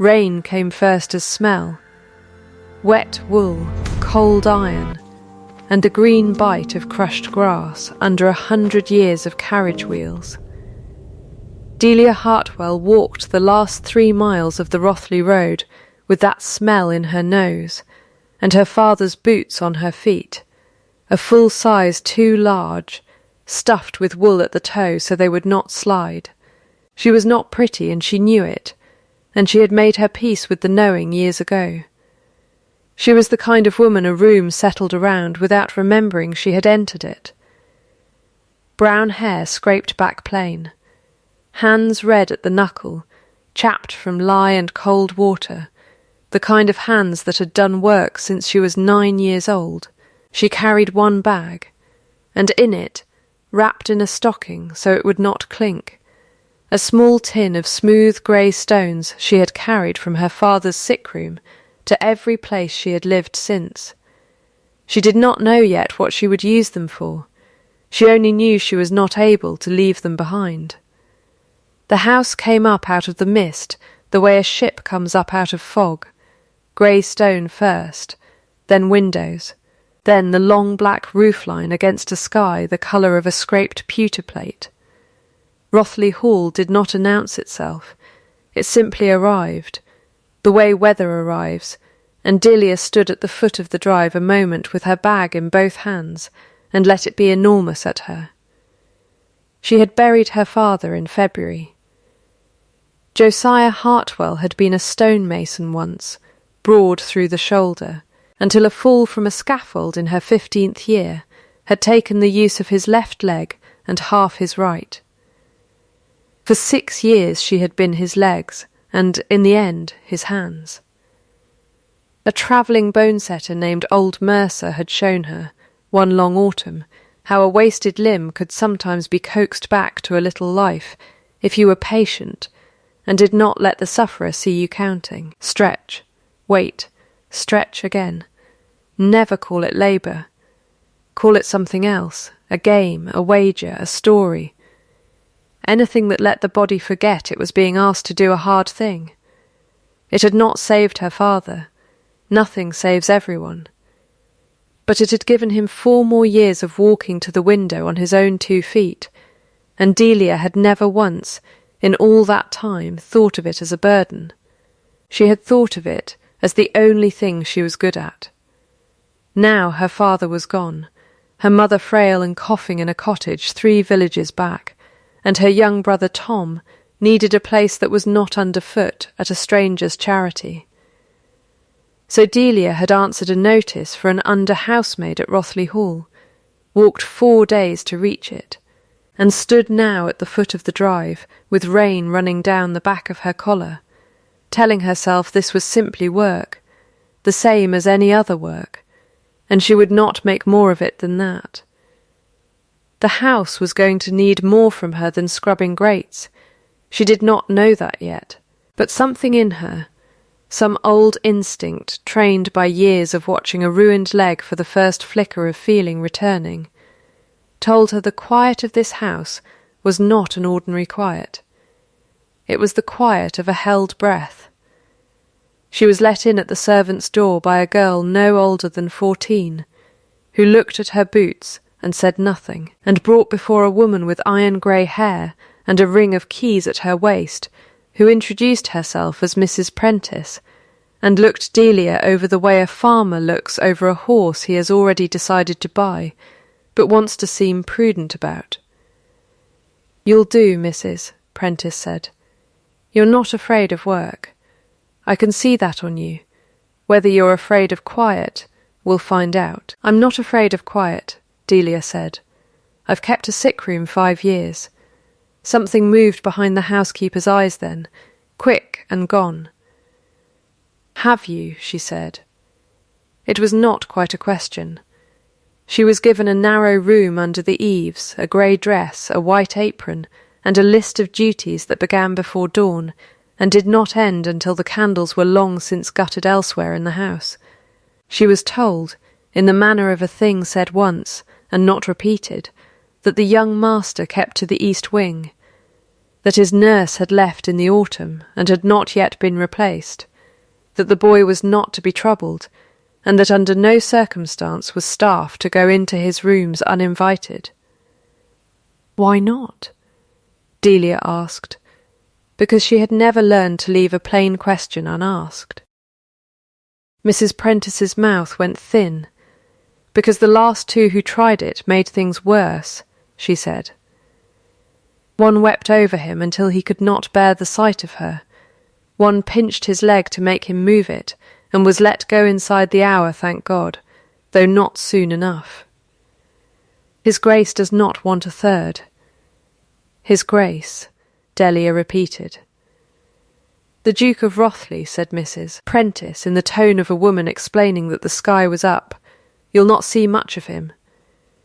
Rain came first as smell. Wet wool, cold iron, and the green bite of crushed grass under 100 years of carriage wheels. Delia Hartwell walked the last 3 miles of the Rothley road with that smell in her nose, and her father's boots on her feet, a full size too large, stuffed with wool at the toe so they would not slide. She was not pretty, and she knew it, and she had made her peace with the knowing years ago. She was the kind of woman a room settled around without remembering she had entered it. Brown hair scraped back plain, hands red at the knuckle, chapped from lye and cold water, the kind of hands that had done work since she was 9 years old. She carried one bag, and in it, wrapped in a stocking so it would not clink, a small tin of smooth grey stones she had carried from her father's sick room to every place she had lived since. She did not know yet what she would use them for. She only knew she was not able to leave them behind. The house came up out of the mist the way a ship comes up out of fog, grey stone first, then windows, then the long black roofline against a sky the colour of a scraped pewter plate. Rothley Hall did not announce itself. It simply arrived, the way weather arrives, and Delia stood at the foot of the drive a moment with her bag in both hands and let it be enormous at her. She had buried her father in February. Josiah Hartwell had been a stonemason once, broad through the shoulder, until a fall from a scaffold in her 15th year had taken the use of his left leg and half his right. For 6 years she had been his legs, and, in the end, his hands. A travelling bone-setter named Old Mercer had shown her, one long autumn, how a wasted limb could sometimes be coaxed back to a little life if you were patient and did not let the sufferer see you counting. Stretch, wait, stretch again. Never call it labour. Call it something else, a game, a wager, a story. Anything that let the body forget it was being asked to do a hard thing. It had not saved her father. Nothing saves everyone. But it had given him 4 more years of walking to the window on his own 2 feet, and Delia had never once, in all that time, thought of it as a burden. She had thought of it as the only thing she was good at. Now her father was gone, her mother frail and coughing in a cottage 3 villages back, and her young brother Tom needed a place that was not underfoot at a stranger's charity. So Delia had answered a notice for an under-housemaid at Rothley Hall, walked 4 days to reach it, and stood now at the foot of the drive, with rain running down the back of her collar, telling herself this was simply work, the same as any other work, and she would not make more of it than that. The house was going to need more from her than scrubbing grates. She did not know that yet, but something in her, some old instinct trained by years of watching a ruined leg for the first flicker of feeling returning, told her the quiet of this house was not an ordinary quiet. It was the quiet of a held breath. She was let in at the servants' door by a girl no older than 14, who looked at her boots and said nothing, and brought before a woman with iron-grey hair and a ring of keys at her waist, who introduced herself as Mrs. Prentice, and looked Delia over the way a farmer looks over a horse he has already decided to buy, but wants to seem prudent about. "You'll do, Mrs." Prentice said. "You're not afraid of work. I can see that on you. Whether you're afraid of quiet, we'll find out." "I'm not afraid of quiet," Delia said. "I've kept a sick room 5 years. Something moved behind the housekeeper's eyes then, quick and gone." "Have you?" she said. It was not quite a question. She was given a narrow room under the eaves, a grey dress, a white apron, and a list of duties that began before dawn, and did not end until the candles were long since gutted elsewhere in the house. She was told, in the manner of a thing said once, and not repeated, that the young master kept to the east wing. that his nurse had left in the autumn and had not yet been replaced, that the boy was not to be troubled, and that under no circumstance was staff to go into his rooms uninvited. "Why not?" Delia asked, because she had never learned to leave a plain question unasked. Mrs. Prentice's mouth went thin, because the last two who tried it made things worse, she said. One wept over him until he could not bear the sight of her. One pinched his leg to make him move it, and was let go inside the hour, thank God, though not soon enough. His Grace does not want a third. His Grace, Delia repeated. The Duke of Rothley, said Mrs. Prentice, in the tone of a woman explaining that the sky was up. You'll not see much of him.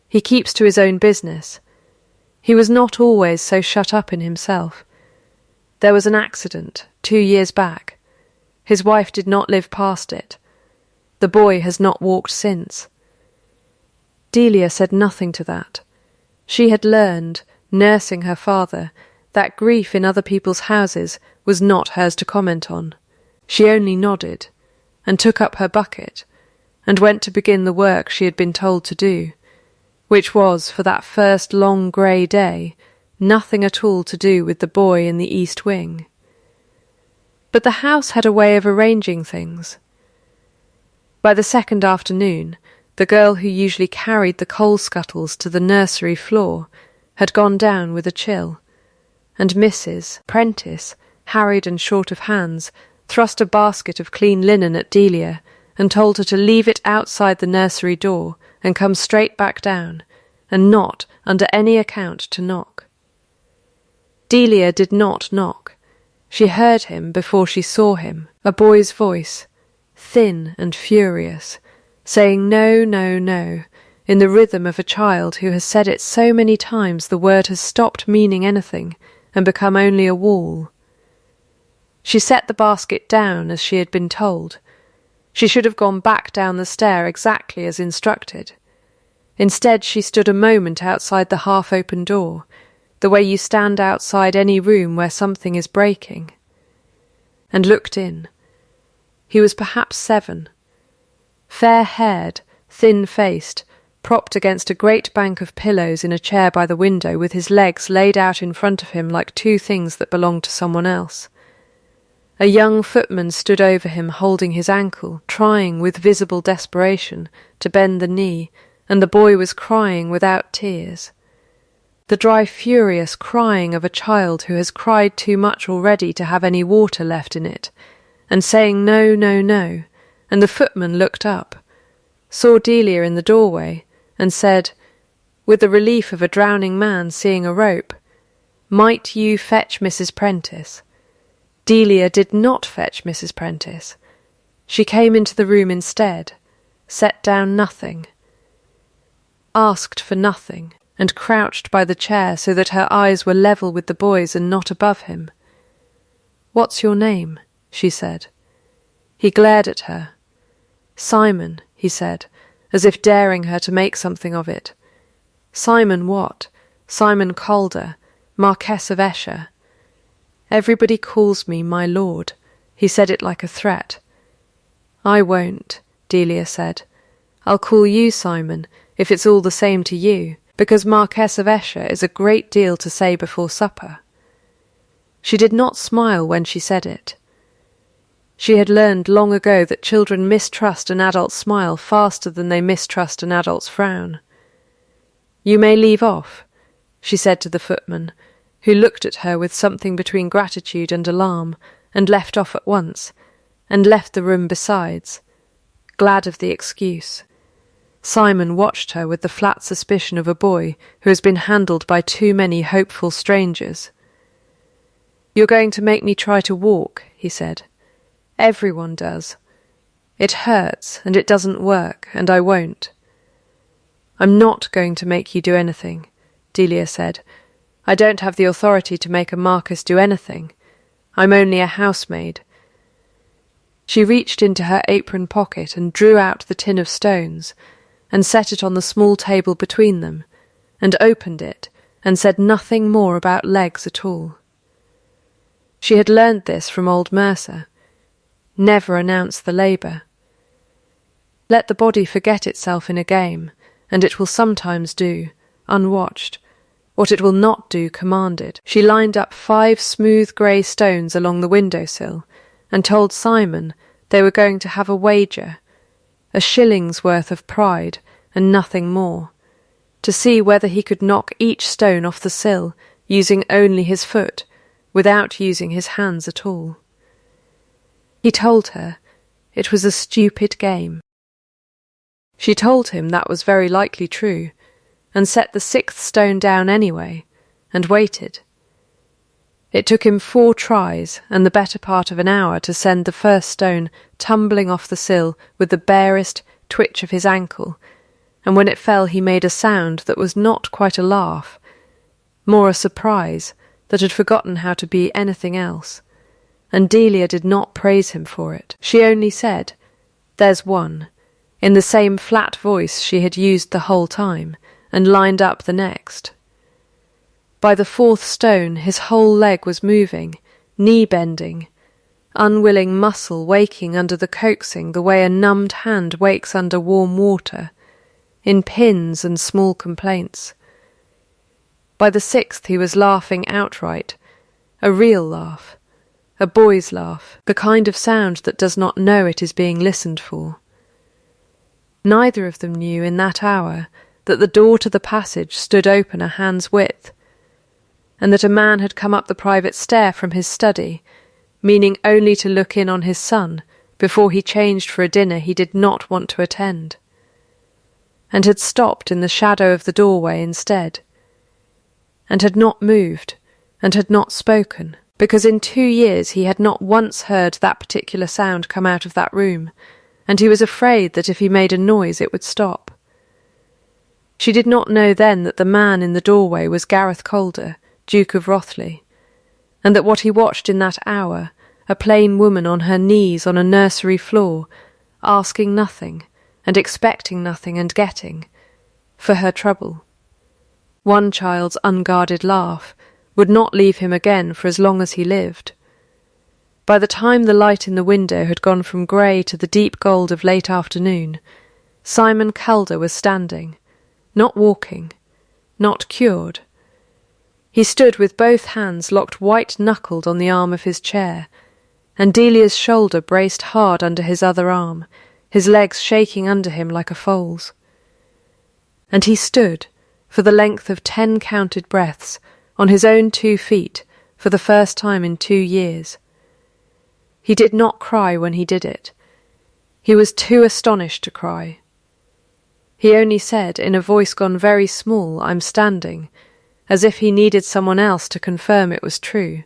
He keeps to his own business. He was not always so shut up in himself. There was an accident 2 years back. His wife did not live past it. The boy has not walked since. Delia said nothing to that. She had learned, nursing her father, that grief in other people's houses was not hers to comment on. She only nodded, and took up her bucket, and went to begin the work she had been told to do, which was, for that first long grey day, nothing at all to do with the boy in the east wing. But the house had a way of arranging things. By the second afternoon, the girl who usually carried the coal scuttles to the nursery floor had gone down with a chill, and Mrs. Prentice, harried and short of hands, thrust a basket of clean linen at Delia and told her to leave it outside the nursery door and come straight back down, and not, under any account, to knock. Delia did not knock. She heard him before she saw him, a boy's voice, thin and furious, saying no, no, no, in the rhythm of a child who has said it so many times the word has stopped meaning anything and become only a wall. She set the basket down as she had been told. She should have gone back down the stair exactly as instructed. Instead, she stood a moment outside the half-open door, the way you stand outside any room where something is breaking, and looked in. He was perhaps 7. Fair-haired, thin-faced, propped against a great bank of pillows in a chair by the window with his legs laid out in front of him like two things that belonged to someone else. A young footman stood over him holding his ankle, trying, with visible desperation, to bend the knee, and the boy was crying without tears. The dry, furious crying of a child who has cried too much already to have any water left in it, and saying no, no, no, and the footman looked up, saw Delia in the doorway, and said, with the relief of a drowning man seeing a rope, "Might you fetch Mrs. Prentice?" Delia did not fetch Mrs. Prentice. She came into the room instead, set down nothing, asked for nothing, and crouched by the chair so that her eyes were level with the boy's and not above him. "What's your name?" she said. He glared at her. "Simon," he said, as if daring her to make something of it. "Simon what? Simon Calder, Marquess of Esher. Everybody calls me my lord." He said it like a threat. "I won't," Delia said. "I'll call you Simon, if it's all the same to you, because Marquess of Esher is a great deal to say before supper." She did not smile when she said it. She had learned long ago that children mistrust an adult's smile faster than they mistrust an adult's frown. "You may leave off," she said to the footman, who looked at her with something between gratitude and alarm, and left off at once, and left the room besides, glad of the excuse. Simon watched her with the flat suspicion of a boy who has been handled by too many hopeful strangers. "You're going to make me try to walk," he said. "Everyone does. It hurts, and it doesn't work, and I won't." "I'm not going to make you do anything," Delia said. "I don't have the authority to make a Marquess do anything. I'm only a housemaid." She reached into her apron pocket and drew out the tin of stones, and set it on the small table between them, and opened it, and said nothing more about legs at all. She had learned this from old Mercer. Never announce the labour. Let the body forget itself in a game, and it will sometimes do, unwatched, what it will not do commanded. She lined up 5 smooth grey stones along the window-sill, and told Simon they were going to have a wager, a shilling's worth of pride and nothing more, to see whether he could knock each stone off the sill using only his foot, without using his hands at all. He told her it was a stupid game. She told him that was very likely true, and set the 6th stone down anyway, and waited. It took him 4 tries and the better part of an hour to send the first stone tumbling off the sill with the barest twitch of his ankle, and when it fell he made a sound that was not quite a laugh, more a surprise that had forgotten how to be anything else, and Delia did not praise him for it. She only said, "There's one," in the same flat voice she had used the whole time, and lined up the next. By the 4th stone his whole leg was moving, knee-bending, unwilling muscle waking under the coaxing the way a numbed hand wakes under warm water, in pins and small complaints. By the 6th he was laughing outright, a real laugh, a boy's laugh, the kind of sound that does not know it is being listened for. Neither of them knew in that hour that the door to the passage stood open a hand's width, and that a man had come up the private stair from his study, meaning only to look in on his son before he changed for a dinner he did not want to attend, and had stopped in the shadow of the doorway instead, and had not moved, and had not spoken, because in 2 years he had not once heard that particular sound come out of that room, and he was afraid that if he made a noise it would stop. She did not know then that the man in the doorway was Gareth Calder, Duke of Rothley, and that what he watched in that hour, a plain woman on her knees on a nursery floor, asking nothing, and expecting nothing and getting, for her trouble. One child's unguarded laugh would not leave him again for as long as he lived. By the time the light in the window had gone from grey to the deep gold of late afternoon, Simon Calder was standing, not walking, not cured. He stood with both hands locked white-knuckled on the arm of his chair, and Delia's shoulder braced hard under his other arm, his legs shaking under him like a foal's. And he stood, for the length of 10 counted breaths, on his own 2 feet, for the first time in 2 years. He did not cry when he did it. He was too astonished to cry. He only said, in a voice gone very small, "I'm standing," as if he needed someone else to confirm it was true,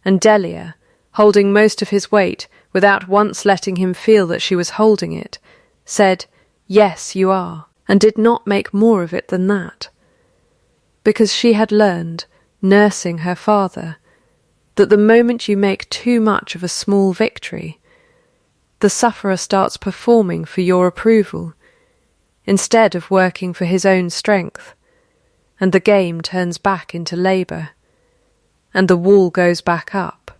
and Delia, holding most of his weight without once letting him feel that she was holding it, said, "Yes, you are," and did not make more of it than that, because she had learned, nursing her father, that the moment you make too much of a small victory, the sufferer starts performing for your approval, instead of working for his own strength, and the game turns back into labour, and the wall goes back up.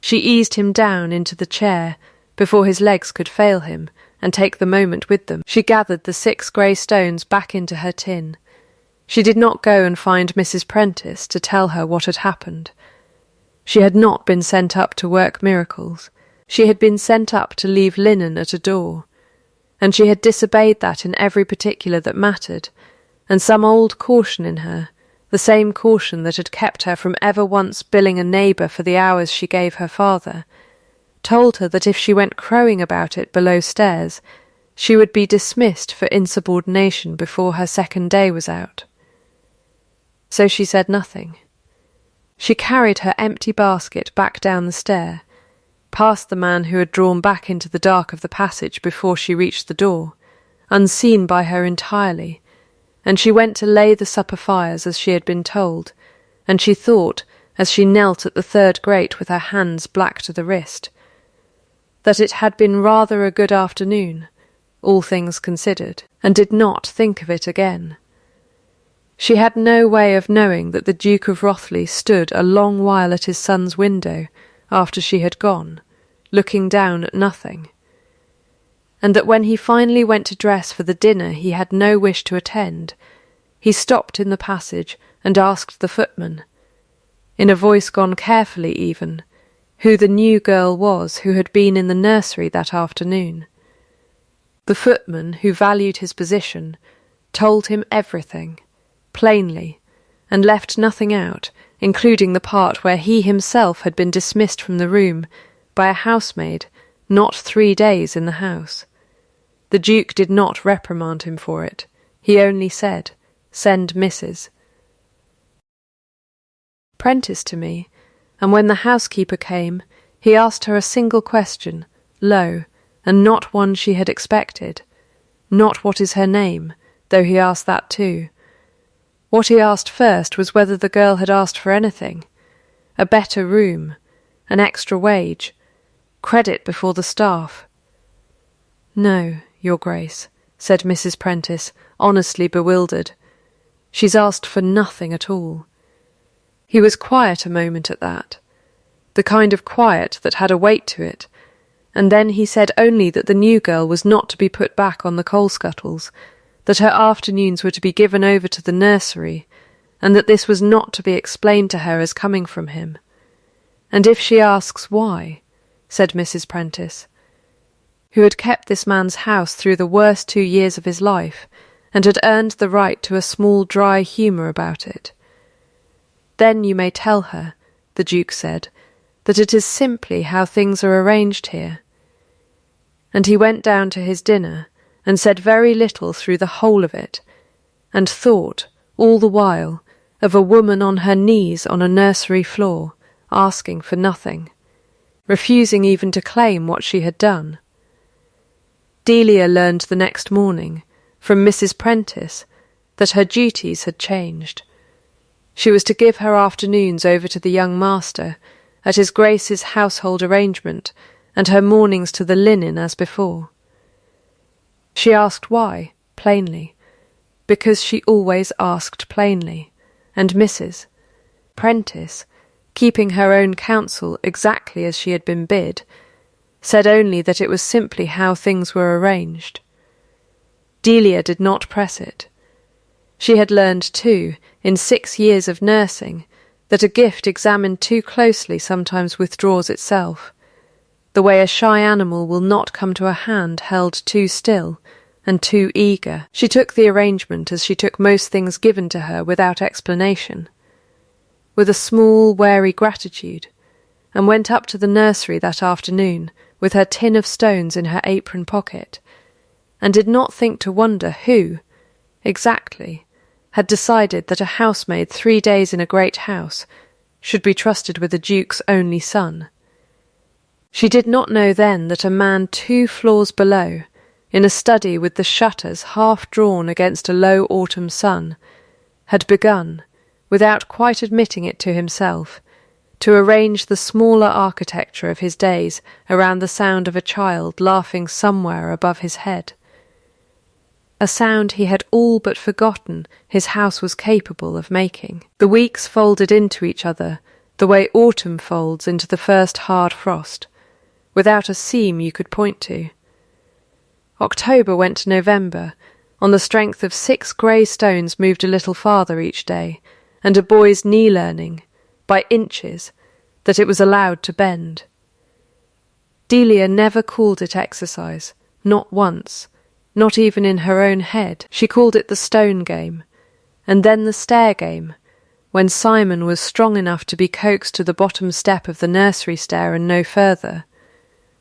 She eased him down into the chair before his legs could fail him and take the moment with them. She gathered the 6 grey stones back into her tin. She did not go and find Mrs. Prentice to tell her what had happened. She had not been sent up to work miracles. She had been sent up to leave linen at a door, and she had disobeyed that in every particular that mattered, and some old caution in her, the same caution that had kept her from ever once billing a neighbour for the hours she gave her father, told her that if she went crowing about it below stairs, she would be dismissed for insubordination before her 2nd day was out. So she said nothing. She carried her empty basket back down the stair, past the man who had drawn back into the dark of the passage before she reached the door, unseen by her entirely, and she went to lay the supper fires as she had been told, and she thought, as she knelt at the 3rd grate with her hands black to the wrist, that it had been rather a good afternoon, all things considered, and did not think of it again. She had no way of knowing that the Duke of Rothley stood a long while at his son's window after she had gone, looking down at nothing, and that when he finally went to dress for the dinner he had no wish to attend, he stopped in the passage and asked the footman, in a voice gone carefully even, who the new girl was who had been in the nursery that afternoon. The footman, who valued his position, told him everything, plainly, and left nothing out, including the part where he himself had been dismissed from the room by a housemaid not 3 days in the house. The Duke did not reprimand him for it. He only said, "Send Mrs. Prentice to me, and when the housekeeper came, he asked her a single question, low, and not one she had expected. Not what is her name, though he asked that too. What he asked first was whether the girl had asked for anything, a better room, an extra wage, credit before the staff. "No, Your Grace," said Mrs. Prentice, honestly bewildered. "She's asked for nothing at all." He was quiet a moment at that, the kind of quiet that had a weight to it, and then he said only that the new girl was not to be put back on the coal scuttles, that her afternoons were to be given over to the nursery, and that this was not to be explained to her as coming from him. "And if she asks why," said Mrs. Prentice, who had kept this man's house through the worst 2 years of his life, and had earned the right to a small dry humour about it. "Then you may tell her," the Duke said, "that it is simply how things are arranged here." And he went down to his dinner, and said very little through the whole of it, and thought, all the while, of a woman on her knees on a nursery floor, asking for nothing, refusing even to claim what she had done. Delia learned the next morning, from Mrs. Prentice, that her duties had changed. She was to give her afternoons over to the young master, at his Grace's household arrangement, and her mornings to the linen as before. She asked why, plainly, because she always asked plainly, and Mrs. Prentice, keeping her own counsel exactly as she had been bid, said only that it was simply how things were arranged. Delia did not press it. She had learned, too, in 6 years of nursing, that a gift examined too closely sometimes withdraws itself, the way a shy animal will not come to a hand held too still and too eager. She took the arrangement as she took most things given to her without explanation, with a small, wary gratitude, and went up to the nursery that afternoon with her tin of stones in her apron pocket, and did not think to wonder who, exactly, had decided that a housemaid 3 days in a great house should be trusted with the Duke's only son. She did not know then that a man 2 floors below, in a study with the shutters half drawn against a low autumn sun, had begun, without quite admitting it to himself, to arrange the smaller architecture of his days around the sound of a child laughing somewhere above his head. A sound he had all but forgotten his house was capable of making. The weeks folded into each other the way autumn folds into the first hard frost, without a seam you could point to. October went to November, on the strength of 6 grey stones moved a little farther each day, and a boy's knee learning, by inches, that it was allowed to bend. Delia never called it exercise, not once, not even in her own head. She called it the stone game, and then the stair game, when Simon was strong enough to be coaxed to the bottom step of the nursery stair and no further,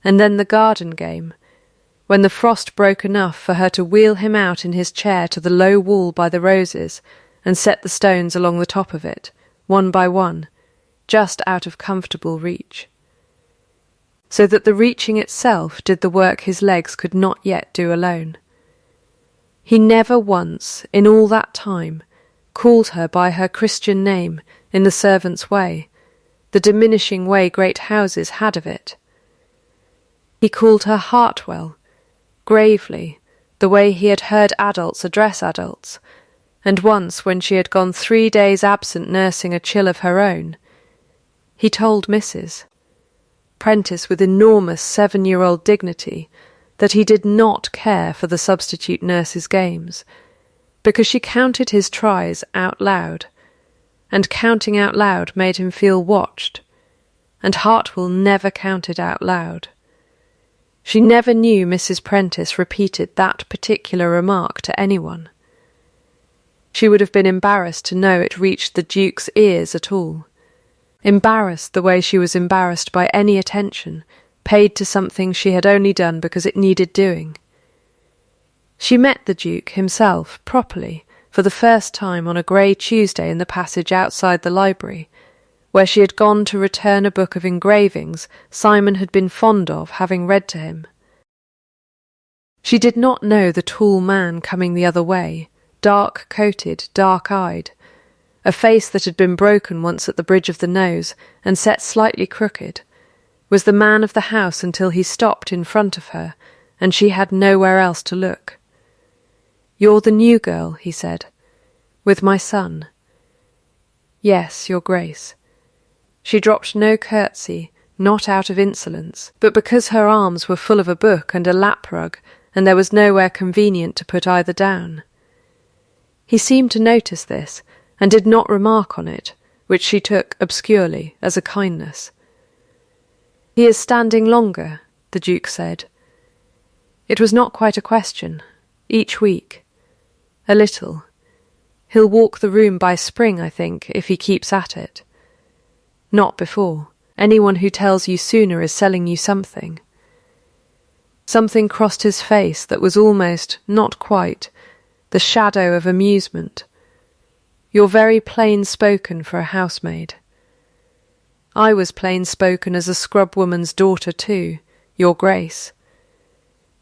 and then the garden game, when the frost broke enough for her to wheel him out in his chair to the low wall by the roses and set the stones along the top of it, one by one, just out of comfortable reach, so that the reaching itself did the work his legs could not yet do alone. He never once, in all that time, called her by her Christian name in the servant's way, the diminishing way great houses had of it. He called her Hartwell, gravely, the way he had heard adults address adults, and once when she had gone 3 days absent nursing a chill of her own, he told Mrs. Prentice with enormous 7-year-old dignity that he did not care for the substitute nurse's games, because she counted his tries out loud, and counting out loud made him feel watched, and Hartwell never counted out loud. She never knew Mrs. Prentice repeated that particular remark to anyone. She would have been embarrassed to know it reached the Duke's ears at all. Embarrassed the way she was embarrassed by any attention paid to something she had only done because it needed doing. She met the Duke himself properly for the first time on a grey Tuesday in the passage outside the library, where she had gone to return a book of engravings Simon had been fond of having read to him. She did not know the tall man coming the other way, dark-coated, dark-eyed, a face that had been broken once at the bridge of the nose and set slightly crooked, was the man of the house until he stopped in front of her, and she had nowhere else to look. "You're the new girl," he said, "with my son." "Yes, your Grace." She dropped no curtsy, not out of insolence, but because her arms were full of a book and a lap rug, and there was nowhere convenient to put either down. He seemed to notice this, and did not remark on it, which she took obscurely as a kindness. "He is standing longer," the Duke said. It was not quite a question. Each week. A little. He'll walk the room by spring, I think, if he keeps at it. Not before. Anyone who tells you sooner is selling you something. Something crossed his face that was almost, not quite, the shadow of amusement. "You're very plain-spoken for a housemaid." "I was plain-spoken as a scrub-woman's daughter too, your Grace.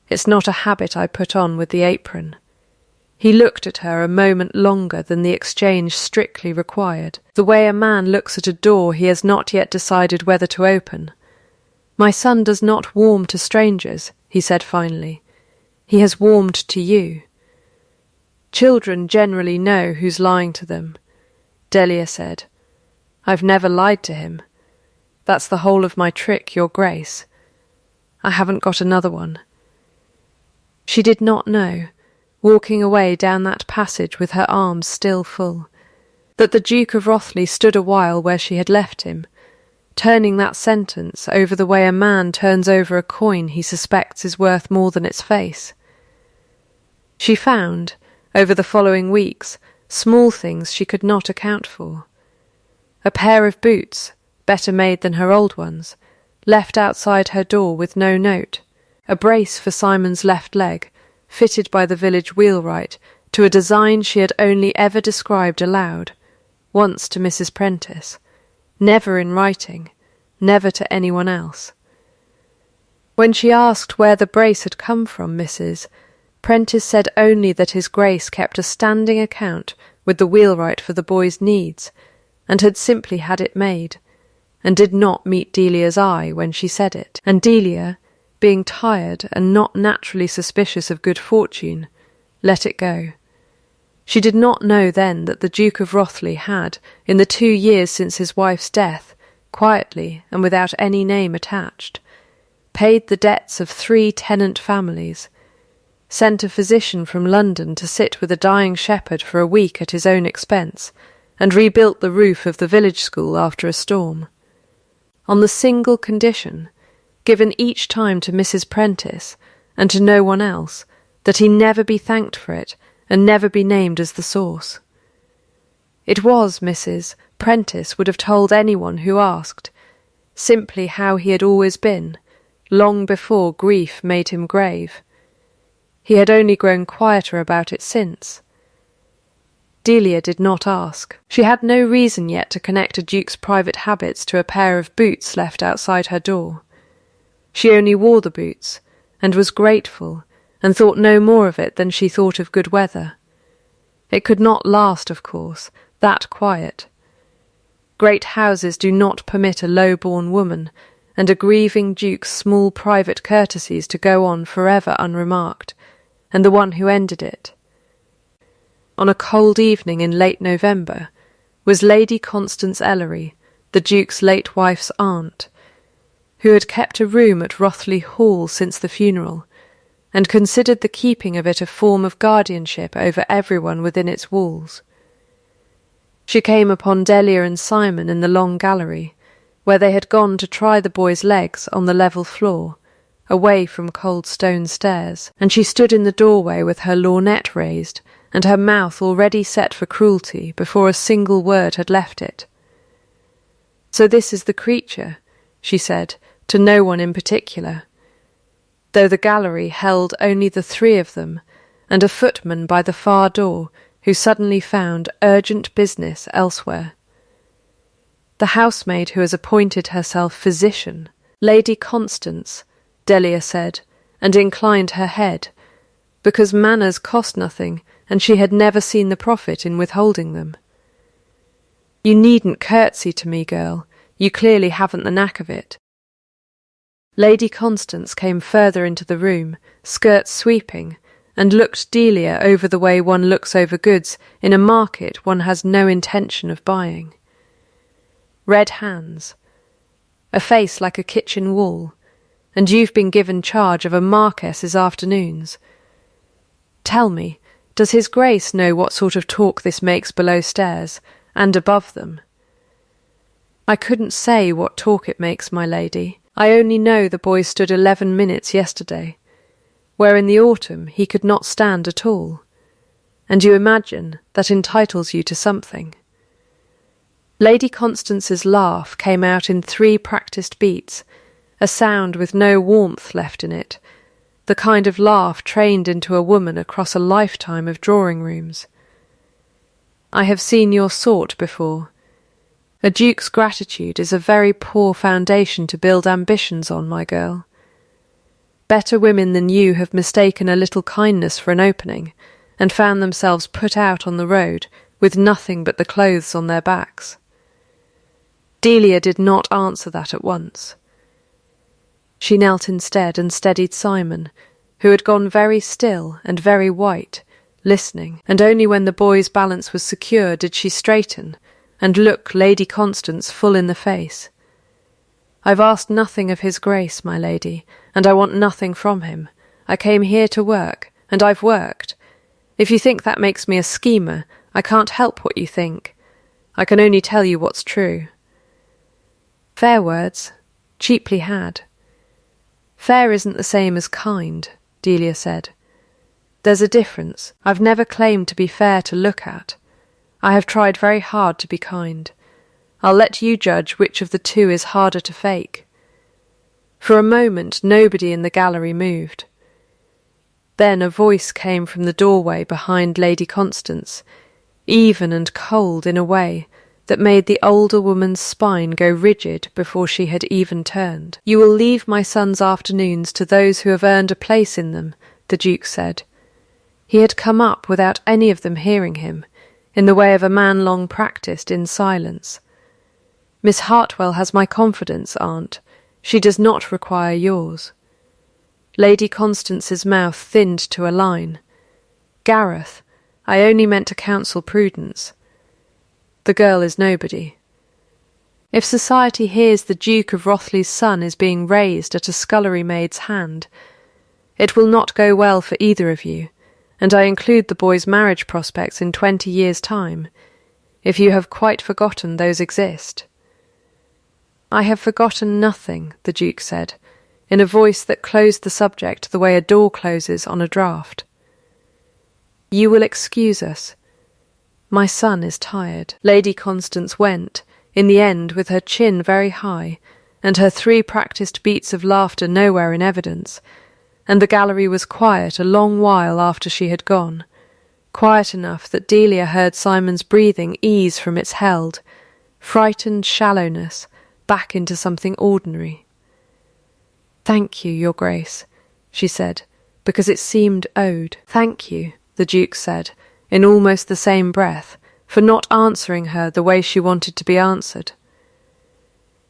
It's not a habit I put on with the apron." He looked at her a moment longer than the exchange strictly required, the way a man looks at a door he has not yet decided whether to open. "My son does not warm to strangers," he said finally. "He has warmed to you." "Children generally know who's lying to them," Delia said. "I've never lied to him. That's the whole of my trick, your Grace. I haven't got another one." She did not know, walking away down that passage with her arms still full, that the Duke of Rothley stood a while where she had left him, turning that sentence over the way a man turns over a coin he suspects is worth more than its face. She found, over the following weeks, small things she could not account for. A pair of boots, better made than her old ones, left outside her door with no note, a brace for Simon's left leg, fitted by the village wheelwright to a design she had only ever described aloud, once to Mrs. Prentice, never in writing, never to anyone else. When she asked where the brace had come from, Mrs. Prentice said only that his Grace kept a standing account with the wheelwright for the boy's needs, and had simply had it made, and did not meet Delia's eye when she said it, and Delia, being tired and not naturally suspicious of good fortune, let it go. She did not know then that the Duke of Rothley had, in the 2 years since his wife's death, quietly and without any name attached, paid the debts of 3 tenant families, sent a physician from London to sit with a dying shepherd for a week at his own expense, and rebuilt the roof of the village school after a storm, on the single condition, given each time to Mrs. Prentice and to no one else, that he never be thanked for it and never be named as the source. It was, Mrs. Prentice would have told anyone who asked, simply how he had always been, long before grief made him grave. He had only grown quieter about it since. Delia did not ask. She had no reason yet to connect a duke's private habits to a pair of boots left outside her door. She only wore the boots, and was grateful, and thought no more of it than she thought of good weather. It could not last, of course, that quiet. Great houses do not permit a low-born woman and a grieving duke's small private courtesies to go on forever unremarked, and the one who ended it. on a cold evening in late November, was Lady Constance Ellery, the Duke's late wife's aunt, who had kept a room at Rothley Hall since the funeral, and considered the keeping of it a form of guardianship over everyone within its walls. She came upon Delia and Simon in the long gallery, where they had gone to try the boys' legs on the level floor, away from cold stone stairs, and she stood in the doorway with her lorgnette raised and her mouth already set for cruelty before a single word had left it. "So this is the creature," she said, to no one in particular, though the gallery held only the three of them and a footman by the far door who suddenly found urgent business elsewhere. "The housemaid who has appointed herself physician, Lady Constance," Delia said, and inclined her head, because manners cost nothing, and she had never seen the profit in withholding them. "You needn't curtsy to me, girl. You clearly haven't the knack of it." Lady Constance came further into the room, skirts sweeping, and looked Delia over the way one looks over goods in a market one has no intention of buying. Red hands, a face like a kitchen wall, and you've been given charge of a marquess's afternoons. Tell me, does His Grace know what sort of talk this makes below stairs, and above them? "I couldn't say what talk it makes, my lady. I only know the boy stood 11 minutes yesterday, where in the autumn he could not stand at all, and you imagine that entitles you to something." Lady Constance's laugh came out in 3 practised beats, a sound with no warmth left in it, the kind of laugh trained into a woman across a lifetime of drawing-rooms. "I have seen your sort before. A duke's gratitude is a very poor foundation to build ambitions on, my girl. Better women than you have mistaken a little kindness for an opening, and found themselves put out on the road with nothing but the clothes on their backs." Delia did not answer that at once. She knelt instead and steadied Simon, who had gone very still and very white, listening, and only when the boy's balance was secure did she straighten and look Lady Constance full in the face. "I've asked nothing of His Grace, my lady, and I want nothing from him. I came here to work, and I've worked. If you think that makes me a schemer, I can't help what you think. I can only tell you what's true." Fair words, cheaply had. "Fair isn't the same as kind," Delia said. "There's a difference. I've never claimed to be fair to look at. I have tried very hard to be kind. I'll let you judge which of the two is harder to fake." For a moment nobody in the gallery moved. Then a voice came from the doorway behind Lady Constance, even and cold in a way that made the older woman's spine go rigid before she had even turned. "You will leave my son's afternoons to those who have earned a place in them," the Duke said. He had come up without any of them hearing him, in the way of a man long practised in silence. "Miss Hartwell has my confidence, aunt. She does not require yours." Lady Constance's mouth thinned to a line. "Gareth, I only meant to counsel prudence. The girl is nobody. If society hears the Duke of Rothley's son is being raised at a scullery maid's hand, it will not go well for either of you, and I include the boy's marriage prospects in 20 years' time, if you have quite forgotten those exist." "I have forgotten nothing," the Duke said, in a voice that closed the subject the way a door closes on a draught. "You will excuse us. My son is tired." Lady Constance went, in the end with her chin very high, and her 3 practised beats of laughter nowhere in evidence, and the gallery was quiet a long while after she had gone, quiet enough that Delia heard Simon's breathing ease from its held, frightened shallowness back into something ordinary. "Thank you, Your Grace," she said, because it seemed owed. "Thank you," the Duke said, in almost the same breath, for not answering her the way she wanted to be answered.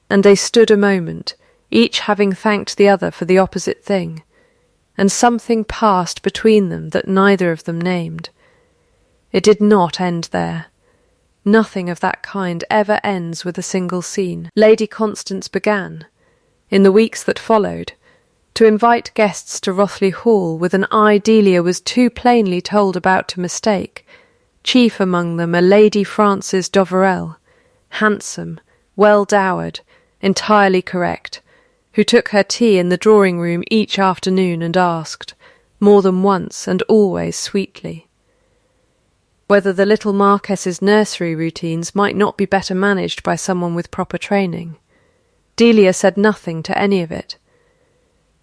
And they stood a moment, each having thanked the other for the opposite thing, and something passed between them that neither of them named. It did not end there. Nothing of that kind ever ends with a single scene. Lady Constance began, in the weeks that followed, to invite guests to Rothley Hall with an eye Delia was too plainly told about to mistake, chief among them a Lady Frances Doverell, handsome, well-dowered, entirely correct, who took her tea in the drawing-room each afternoon and asked, more than once and always sweetly, whether the little Marquess's nursery routines might not be better managed by someone with proper training. Delia said nothing to any of it.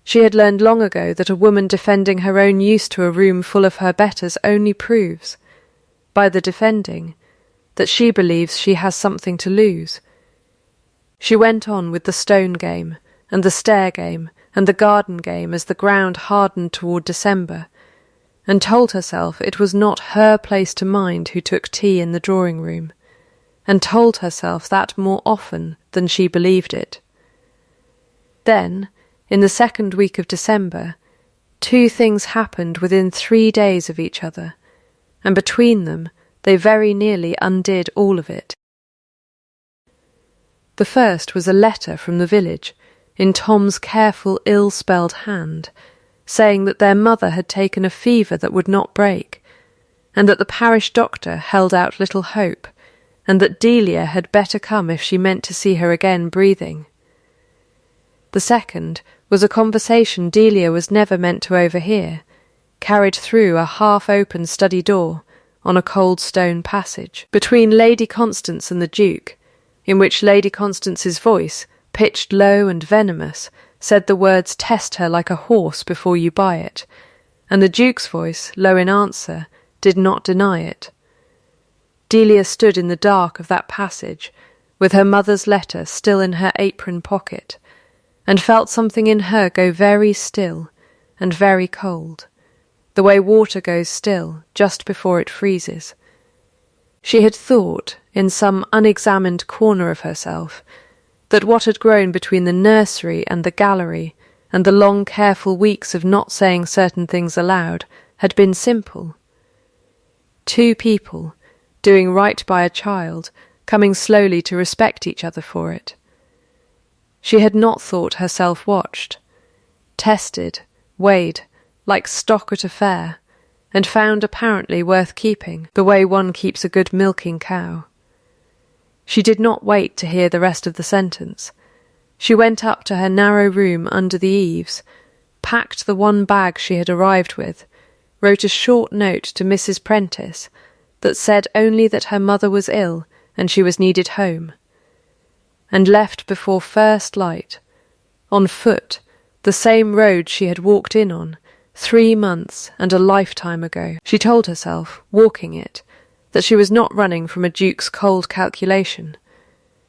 She had learned long ago that a woman defending her own use to a room full of her betters only proves, by the defending, that she believes she has something to lose. She went on with the stone game, and the stair game, and the garden game as the ground hardened toward December, and told herself it was not her place to mind who took tea in the drawing-room, and told herself that more often than she believed it. Then, in the second week of December, 2 things happened within 3 days of each other, and between them they very nearly undid all of it. The first was a letter from the village, in Tom's careful, ill-spelled hand, saying that their mother had taken a fever that would not break, and that the parish doctor held out little hope, and that Delia had better come if she meant to see her again breathing. The second was a conversation Delia was never meant to overhear, carried through a half-open study door on a cold stone passage, between Lady Constance and the Duke, in which Lady Constance's voice, pitched low and venomous, said the words "test her like a horse before you buy it," and the Duke's voice, low in answer, did not deny it. Delia stood in the dark of that passage, with her mother's letter still in her apron pocket, and felt something in her go very still and very cold, the way water goes still just before it freezes. She had thought, in some unexamined corner of herself, that what had grown between the nursery and the gallery, and the long careful weeks of not saying certain things aloud, had been simple. 2 people, doing right by a child, coming slowly to respect each other for it. She had not thought herself watched, tested, weighed, like stock at a fair, and found apparently worth keeping, the way one keeps a good milking cow. She did not wait to hear the rest of the sentence. She went up to her narrow room under the eaves, packed the 1 bag she had arrived with, wrote a short note to Mrs. Prentice that said only that her mother was ill and she was needed home, and left before first light, on foot, the same road she had walked in on 3 months and a lifetime ago. She told herself, walking it, that she was not running from a duke's cold calculation.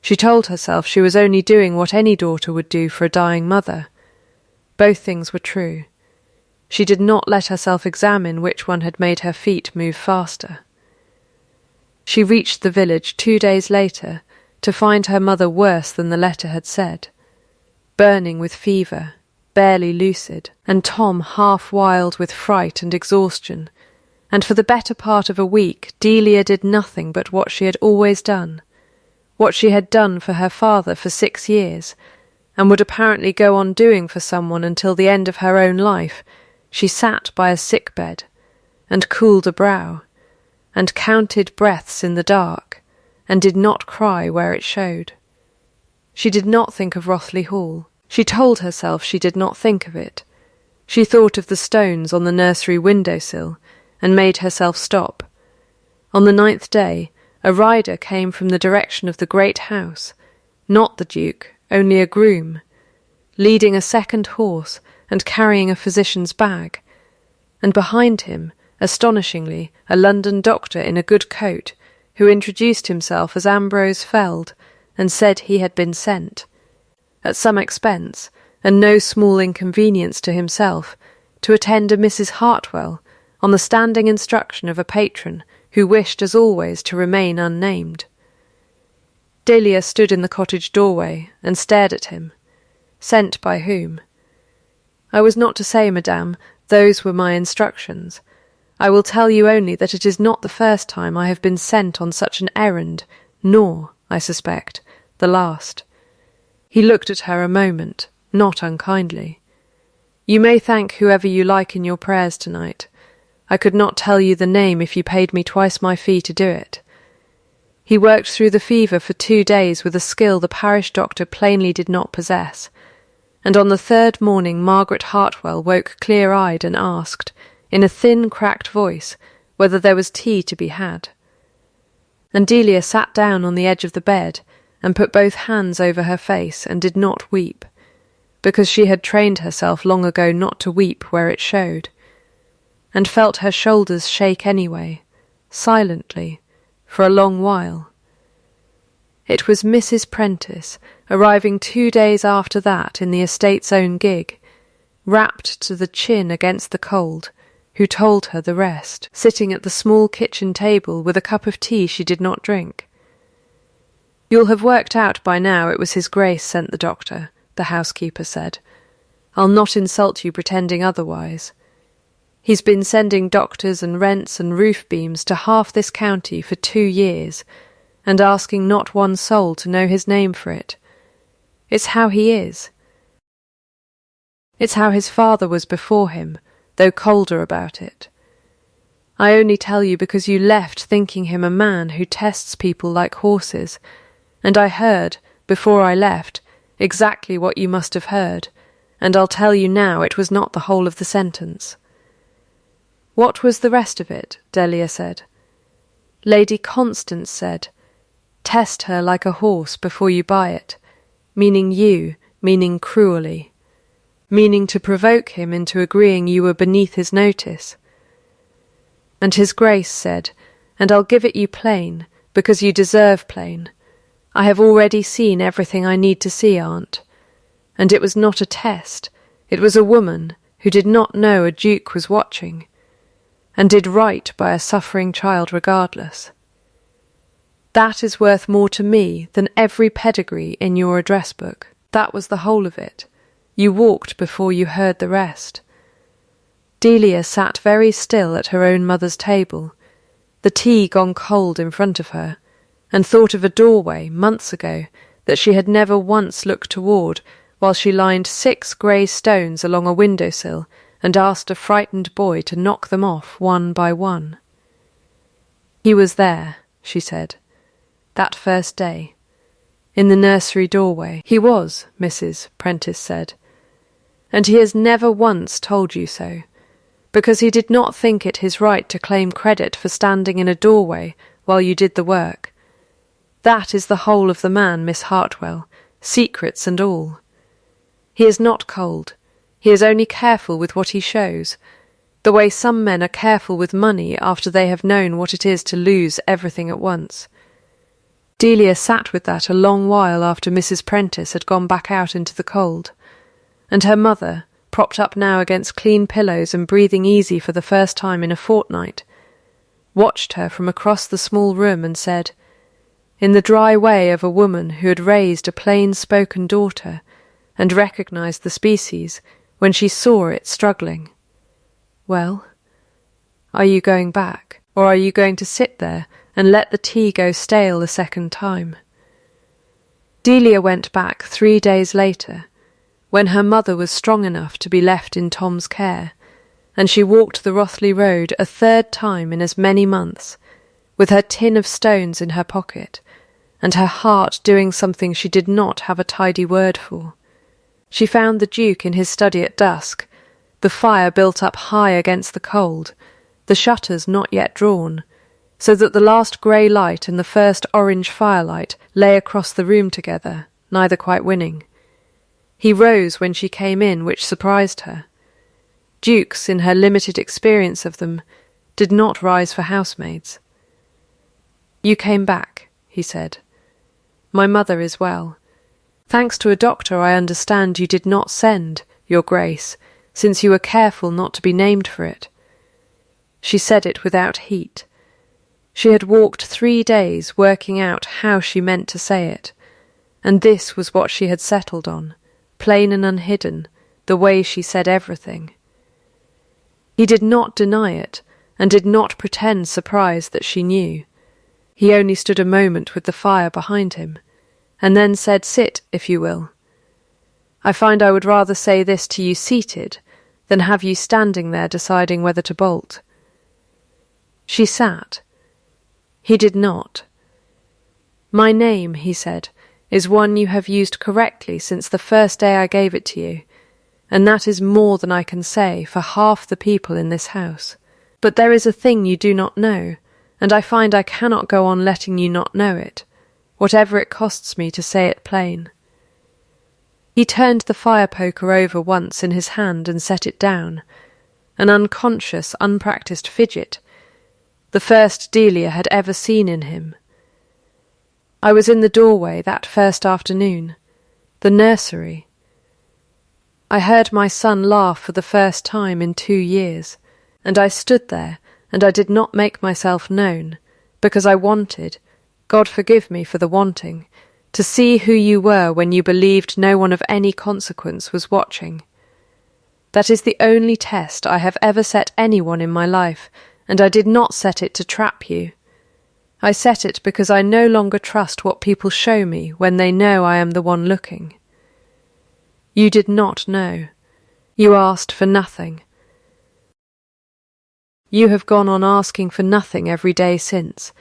She told herself she was only doing what any daughter would do for a dying mother. Both things were true. She did not let herself examine which one had made her feet move faster. She reached the village 2 days later to find her mother worse than the letter had said, burning with fever, barely lucid, and Tom half wild with fright and exhaustion, and for the better part of a week Delia did nothing but what she had always done, what she had done for her father for 6 years, and would apparently go on doing for someone until the end of her own life. She sat by a sick-bed, and cooled a brow, and counted breaths in the dark, and did not cry where it showed. She did not think of Rothley Hall. She told herself she did not think of it. She thought of the stones on the nursery window-sill, and made herself stop. On the 9th day, a rider came from the direction of the great house, not the Duke, only a groom, leading a second horse and carrying a physician's bag, and behind him, astonishingly, a London doctor in a good coat, who introduced himself as Ambrose Feld, and said he had been sent, at some expense, and no small inconvenience to himself, to attend a Mrs. Hartwell, on the standing instruction of a patron who wished, as always, to remain unnamed. Delia stood in the cottage doorway and stared at him. Sent by whom? I was not to say, madame, those were my instructions. I will tell you only that it is not the first time I have been sent on such an errand, nor, I suspect, the last." He looked at her a moment, not unkindly. "You may thank whoever you like in your prayers tonight. I could not tell you the name if you paid me twice my fee to do it." He worked through the fever for 2 days with a skill the parish doctor plainly did not possess, and on the third morning Margaret Hartwell woke clear-eyed and asked, in a thin, cracked voice, whether there was tea to be had. And Delia sat down on the edge of the bed and put both hands over her face and did not weep, because she had trained herself long ago not to weep where it showed, and felt her shoulders shake anyway, silently, for a long while. It was Mrs. Prentice, arriving 2 days after that in the estate's own gig, wrapped to the chin against the cold, who told her the rest, sitting at the small kitchen table with a cup of tea she did not drink. "You'll have worked out by now it was His Grace sent the doctor," the housekeeper said. "I'll not insult you pretending otherwise. He's been sending doctors and rents and roof beams to half this county for 2 years, and asking not one soul to know his name for it. It's how he is. It's how his father was before him, though colder about it. I only tell you because you left thinking him a man who tests people like horses, and I heard, before I left, exactly what you must have heard, and I'll tell you now it was not the whole of the sentence." "What was the rest of it?" Delia said. "Lady Constance said, 'Test her like a horse before you buy it,' meaning you, meaning cruelly, meaning to provoke him into agreeing you were beneath his notice. And His Grace said, and I'll give it you plain, because you deserve plain, 'I have already seen everything I need to see, aunt.' And it was not a test, it was a woman who did not know a duke was watching, and did right by a suffering child regardless. That is worth more to me than every pedigree in your address book. That was the whole of it. You walked before you heard the rest." Delia sat very still at her own mother's table, the tea gone cold in front of her, and thought of a doorway, months ago, that she had never once looked toward, while she lined 6 grey stones along a window-sill and asked a frightened boy to knock them off one by one. "He was there," she said, "that first day, in the nursery doorway." "He was," Mrs. Prentice said, "and he has never once told you so, because he did not think it his right to claim credit for standing in a doorway while you did the work. That is the whole of the man, Miss Hartwell, secrets and all. He is not cold. He is only careful with what he shows, the way some men are careful with money after they have known what it is to lose everything at once." Delia sat with that a long while after Mrs. Prentice had gone back out into the cold, and her mother, propped up now against clean pillows and breathing easy for the first time in a fortnight, watched her from across the small room and said, in the dry way of a woman who had raised a plain-spoken daughter and recognised the species when she saw it struggling, "Well, are you going back, or are you going to sit there and let the tea go stale a second time?" Delia went back 3 days later, when her mother was strong enough to be left in Tom's care, and she walked the Rothley road a 3rd time in as many months, with her tin of stones in her pocket, and her heart doing something she did not have a tidy word for. She found the Duke in his study at dusk, the fire built up high against the cold, the shutters not yet drawn, so that the last grey light and the first orange firelight lay across the room together, neither quite winning. He rose when she came in, which surprised her. Dukes, in her limited experience of them, did not rise for housemaids. "You came back," he said. "My mother is well. Thanks to a doctor I understand you did not send, Your Grace, since you were careful not to be named for it." She said it without heat. She had walked 3 days working out how she meant to say it, and this was what she had settled on, plain and unhidden, the way she said everything. He did not deny it, and did not pretend surprise that she knew. He only stood a moment with the fire behind him, and then said, "Sit, if you will. I find I would rather say this to you seated than have you standing there deciding whether to bolt." She sat. He did not. "My name," he said, "is one you have used correctly since the first day I gave it to you, and that is more than I can say for half the people in this house. But there is a thing you do not know, and I find I cannot go on letting you not know it, whatever it costs me to say it plain." He turned the fire-poker over once in his hand and set it down, an unconscious, unpractised fidget, the first Delia had ever seen in him. I was in the doorway that first afternoon, the nursery. I heard my son laugh for the first time in 2 years, and I stood there, and I did not make myself known, because I wanted, God forgive me for the wanting, to see who you were when you believed no one of any consequence was watching. That is the only test I have ever set anyone in my life, and I did not set it to trap you. I set it because I no longer trust what people show me when they know I am the one looking. You did not know. You asked for nothing. You have gone on asking for nothing every day since,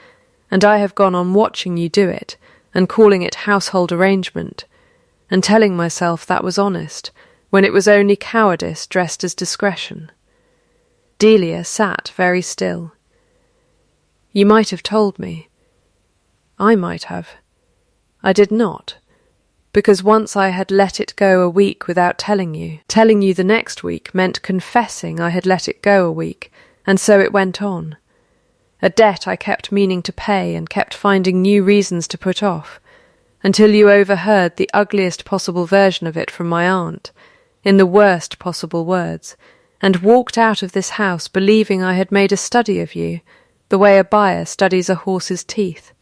and I have gone on watching you do it, and calling it household arrangement, and telling myself that was honest, when it was only cowardice dressed as discretion. Delia sat very still. You might have told me. I might have. I did not, because once I had let it go a week without telling you the next week meant confessing I had let it go a week, and so it went on. A debt I kept meaning to pay and kept finding new reasons to put off, until you overheard the ugliest possible version of it from my aunt, in the worst possible words, and walked out of this house believing I had made a study of you, the way a buyer studies a horse's teeth.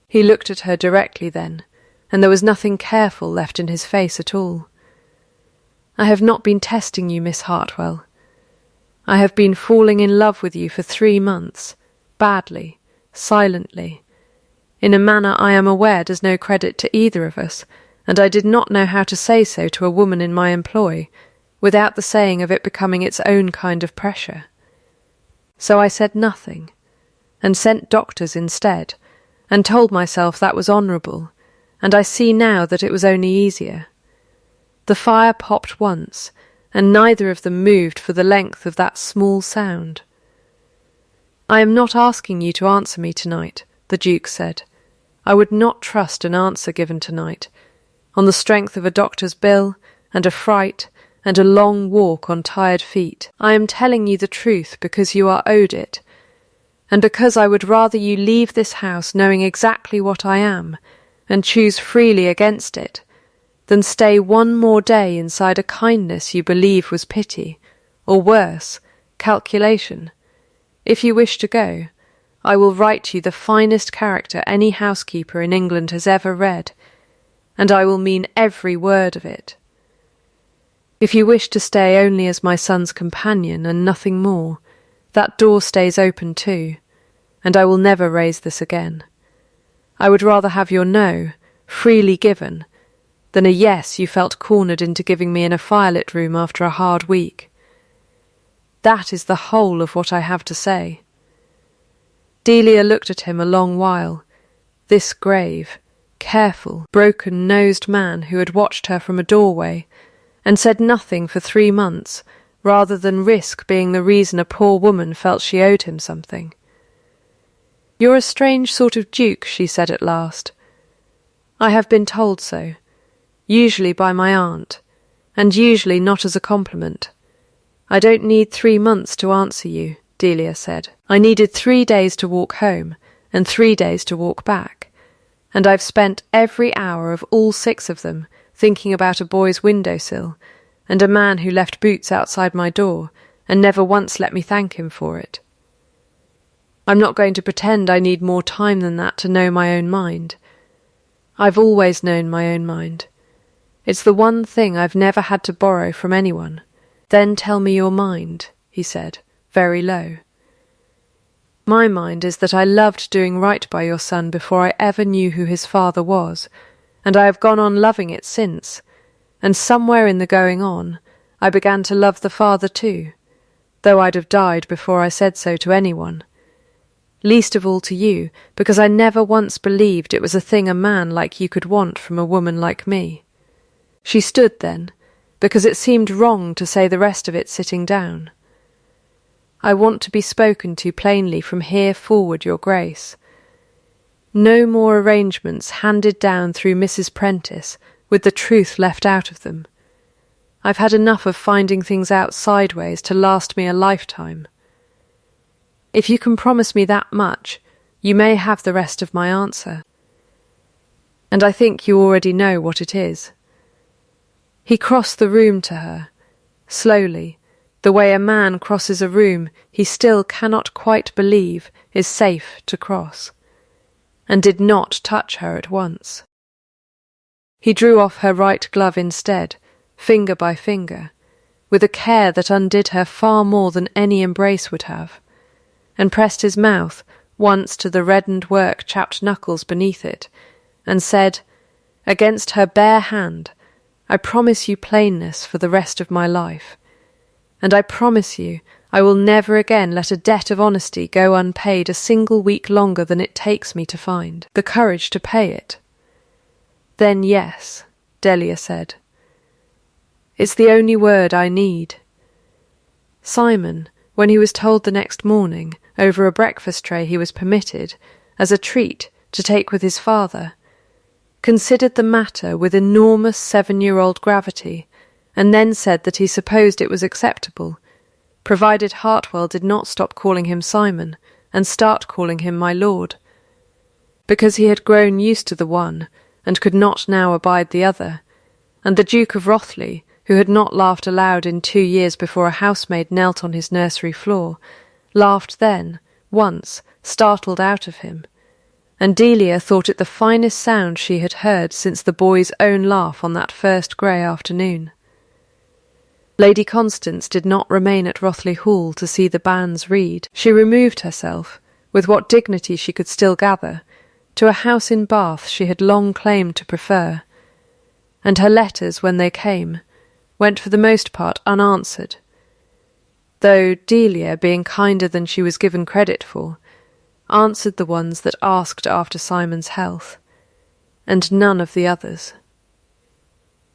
He looked at her directly then, and there was nothing careful left in his face at all. I have not been testing you, Miss Hartwell. I have been falling in love with you for 3 months, badly, silently, in a manner I am aware does no credit to either of us, and I did not know how to say so to a woman in my employ, without the saying of it becoming its own kind of pressure. So I said nothing, and sent doctors instead, and told myself that was honourable, and I see now that it was only easier. The fire popped once, and neither of them moved for the length of that small sound. "I am not asking you to answer me tonight," the Duke said. "I would not trust an answer given tonight, on the strength of a doctor's bill, and a fright, and a long walk on tired feet. I am telling you the truth because you are owed it, and because I would rather you leave this house knowing exactly what I am, and choose freely against it, than stay one more day inside a kindness you believe was pity, or worse, calculation. If you wish to go, I will write you the finest character any housekeeper in England has ever read, and I will mean every word of it. If you wish to stay only as my son's companion and nothing more, that door stays open too, and I will never raise this again. I would rather have your no, freely given, than a yes you felt cornered into giving me in a firelit room after a hard week. That is the whole of what I have to say." Delia looked at him a long while, this grave, careful, broken-nosed man who had watched her from a doorway, and said nothing for 3 months, rather than risk being the reason a poor woman felt she owed him something. "You're a strange sort of duke," she said at last. "I have been told so, usually by my aunt, and usually not as a compliment. I don't need 3 months to answer you," Delia said. "I needed 3 days to walk home, and 3 days to walk back, and I've spent every hour of all 6 of them thinking about a boy's windowsill, and a man who left boots outside my door, and never once let me thank him for it. I'm not going to pretend I need more time than that to know my own mind. I've always known my own mind. It's the one thing I've never had to borrow from anyone. Then tell me your mind," he said, very low. My mind is that I loved doing right by your son before I ever knew who his father was, and I have gone on loving it since, and somewhere in the going on, I began to love the father too, though I'd have died before I said so to anyone. Least of all to you, because I never once believed it was a thing a man like you could want from a woman like me. She stood then, because it seemed wrong to say the rest of it sitting down. I want to be spoken to plainly from here forward, your grace. No more arrangements handed down through Mrs. Prentice, with the truth left out of them. I've had enough of finding things out sideways to last me a lifetime. If you can promise me that much, you may have the rest of my answer. And I think you already know what it is. He crossed the room to her, slowly, the way a man crosses a room he still cannot quite believe is safe to cross, and did not touch her at once. He drew off her right glove instead, finger by finger, with a care that undid her far more than any embrace would have, and pressed his mouth once to the reddened work-chapped knuckles beneath it, and said, against her bare hand, I promise you plainness for the rest of my life, and I promise you I will never again let a debt of honesty go unpaid a single week longer than it takes me to find the courage to pay it. Then yes, Delia said. It's the only word I need. Simon, when he was told the next morning, over a breakfast tray he was permitted, as a treat, to take with his father, considered the matter with enormous 7-year-old gravity, and then said that he supposed it was acceptable, provided Hartwell did not stop calling him Simon, and start calling him my lord, because he had grown used to the one, and could not now abide the other, and the Duke of Rothley, who had not laughed aloud in 2 years before a housemaid knelt on his nursery floor, laughed then, once, startled out of him, and Delia thought it the finest sound she had heard since the boy's own laugh on that first grey afternoon. Lady Constance did not remain at Rothley Hall to see the banns read. She removed herself, with what dignity she could still gather, to a house in Bath she had long claimed to prefer, and her letters, when they came, went for the most part unanswered, though Delia, being kinder than she was given credit for, answered the ones that asked after Simon's health, and none of the others.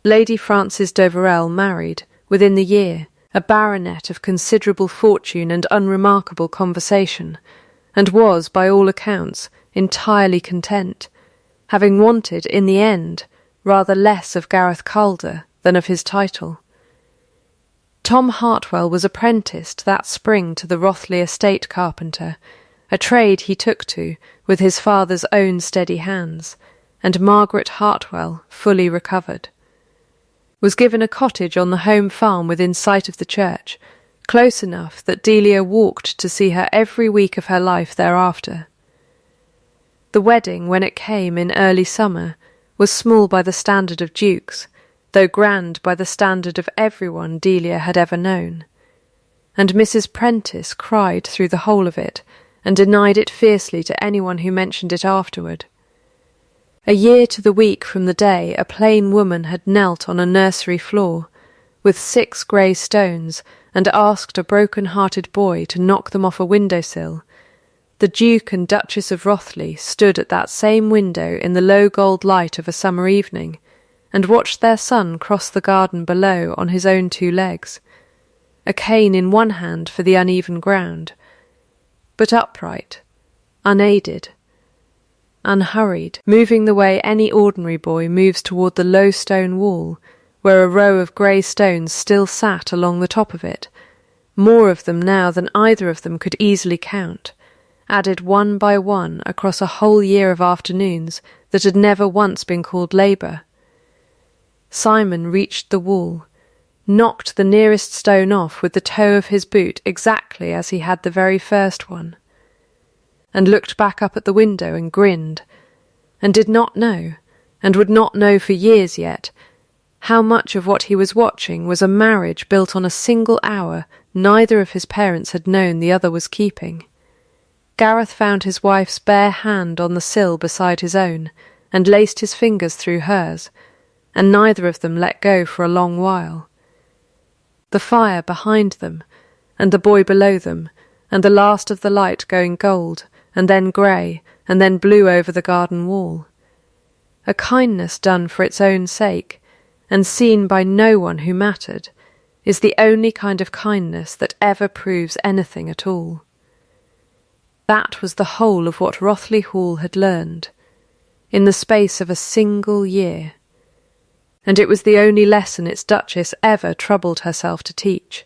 Lady Frances d'Overell married, within the year, a baronet of considerable fortune and unremarkable conversation, and was, by all accounts, entirely content, having wanted, in the end, rather less of Gareth Calder than of his title. Tom Hartwell was apprenticed that spring to the Rothley estate carpenter, a trade he took to with his father's own steady hands, and Margaret Hartwell, fully recovered, was given a cottage on the home farm within sight of the church, close enough that Delia walked to see her every week of her life thereafter. The wedding, when it came in early summer, was small by the standard of dukes, though grand by the standard of everyone Delia had ever known, and Mrs. Prentice cried through the whole of it, and denied it fiercely to anyone who mentioned it afterward. A year to the week from the day a plain woman had knelt on a nursery floor, with 6 grey stones, and asked a broken-hearted boy to knock them off a window-sill, the Duke and Duchess of Rothley stood at that same window in the low gold light of a summer evening, and watched their son cross the garden below on his own 2 legs, a cane in one hand for the uneven ground, but upright, unaided, unhurried, moving the way any ordinary boy moves toward the low stone wall, where a row of grey stones still sat along the top of it, more of them now than either of them could easily count, added one by one across a whole year of afternoons that had never once been called labour. Simon reached the wall, knocked the nearest stone off with the toe of his boot exactly as he had the very first one, and looked back up at the window and grinned, and did not know, and would not know for years yet, how much of what he was watching was a marriage built on a single hour neither of his parents had known the other was keeping. Gareth found his wife's bare hand on the sill beside his own, and laced his fingers through hers, and neither of them let go for a long while. The fire behind them, and the boy below them, and the last of the light going gold, and then grey, and then blue over the garden wall. A kindness done for its own sake, and seen by no one who mattered, is the only kind of kindness that ever proves anything at all. That was the whole of what Rothley Hall had learned, in the space of a single year, and it was the only lesson its Duchess ever troubled herself to teach.